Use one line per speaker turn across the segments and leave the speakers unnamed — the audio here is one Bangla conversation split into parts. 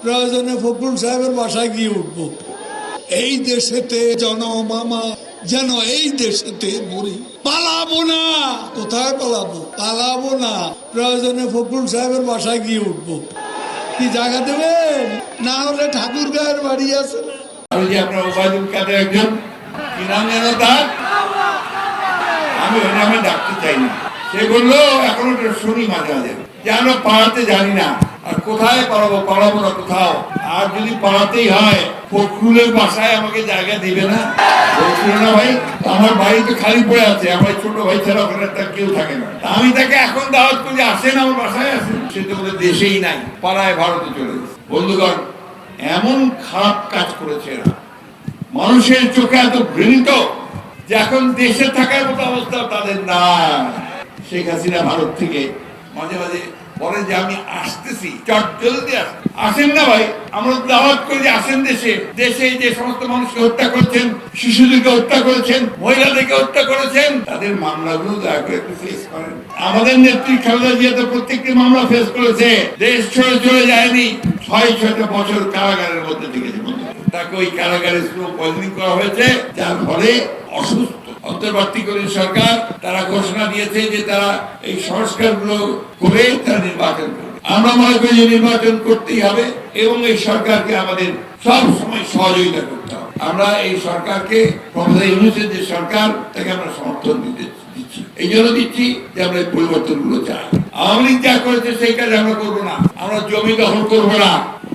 প্রয়োজনে ফখরুল সাহেবের বাসায় গিয়ে উঠবো। এই দেশেতে জনমামা যেন এই দেশেতে মরি, পালাবো না। কোথায় পালাবো? পালাবো না। প্রয়োজনে ফখরুল সাহেবের বাসায় গিয়ে উঠবো। কি জায়গা দেবেন? না হলে ঠাকুর গায়ের বাড়ি আছে না।
আমি যে আপনার ওবায়দুল কাদের একজন কি নাম যেন তার, আমি ওই নামে ডাকতে চাই না। সে বললো এখন ওটা শুনি মাঝে মাঝে যে আমরা পালাতে জানি না, আর কোথায় পালাবো? পালাবো না কোথাও। আর যদি পালাতেই হয় ফখরুলের বাসায় আমাকে জায়গা দিবে না? বলছিল না ভাই, আমার বাড়ি তো খালি পড়ে আছে, আমার ছোট ভাই ছাড়া ওখানে তার কেউ থাকে না। আমি তাকে এখন দাওয়াত করি, আসেন আমার বাসায় আসেন। সে তো বলে দেশেই নাই, পাড়ায় ভারতে চলে গেছে। বন্ধুগণ, এমন খারাপ কাজ করেছে এরা, মানুষের চোখে এত ঘৃণিত যে এখন দেশে থাকার মতো অবস্থা তাদের না। শেখ হাসিনা ভারত থেকে মাঝে মাঝে বলে যে আমি আসতেছি, চট জলদি আসেন না ভাই। আমরা দাওয়াত করি যে আসেন দেশে। দেশে যে সমস্ত মানুষকে হত্যা করেছেন, শিশুদেরকে হত্যা করেছেন, মহিলাদেরকে হত্যা করেছেন, তাদের মামলাগুলো দয়া করে একটু ফেস করেন। আমাদের নেত্রী খালেদা জিয়া তো প্রত্যেকটি মামলা ফেস করেছে, দেশ ছেড়ে চলে যায়নি, 6-6টা বছর কারাগারের মধ্যে থেকেছে। তাকে ওই কারাগারে স্লো পয়জনিং করা হয়েছে, যার ফলে অসুস্থ। অন্তর্বর্তীকালীন সরকার তারা ঘোষণা দিয়েছে যে তারা এই সংস্কারগুলো করে তারা নির্বাচন করবে। আমরা মনে করি যে নির্বাচন করতেই হবে এবং এই সরকারকে আমাদের সব সময় সহযোগিতা করতে হবে। আমরা এই সরকারকে, প্রফেসর ইউনূসের যে সরকার, তাকে আমরা সমর্থন দিচ্ছি। এই জন্য দিচ্ছি যে আমরা এই পরিবর্তনগুলো চাই। আওয়ামী লীগ যা করেছে সেই কাজ আমরা করবো না। আমরা জমি দখল করবো না,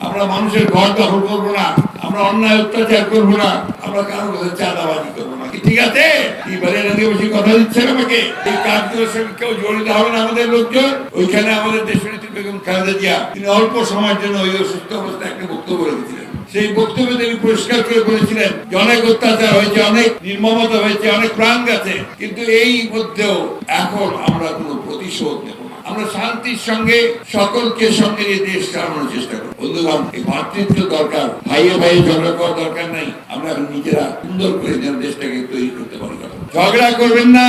আমরা মানুষের ঘর দখল করবো না, আমরা অন্যায় অত্যাচার করবো না, আমরা কারোর কাছে চাঁদাবাজি করবো না। ঠিক আছে? এবারে বেশি কথা দিচ্ছেন আমাকে। এই কাজগুলোর সঙ্গে কেউ জড়িত হবে না আমাদের লোকজন। ওইখানে আমাদের দেশনেত্রী বেগম খালেদা জিয়া তিনি অল্প সময়ের জন্য ওই অসুস্থ অবস্থায় একটা বক্তব্য রেখেছিলেন। সেই বক্তব্যে তিনি পরিষ্কার করে বলেছিলেন যে অনেক অত্যাচার হয়েছে, অনেক নির্মমতা হয়েছে, অনেক প্রাণ গেছে, কিন্তু এই মধ্যেও এখন আমরা কোনো প্রতিশোধ নেব না। আমরা শান্তির সঙ্গে সকলকে সঙ্গে নিয়ে দেশ চালানোর চেষ্টা করব। বন্ধুগণ, এই ভাতৃত্ব দরকার, ভাইয়ে ভাইয়ে ঝগড়া করার দরকার নাই। আমরা নিজেরা সুন্দর করে যেন দেশটাকে তৈরি করতে পারি। ঝগড়া করবেন না,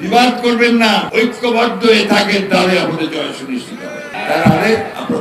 বিবাদ করবেন না, ঐক্যবদ্ধ হয়ে থাকেন, তাহলে আমাদের জয় সুনিশ্চিত হবে। তাহলে আমরা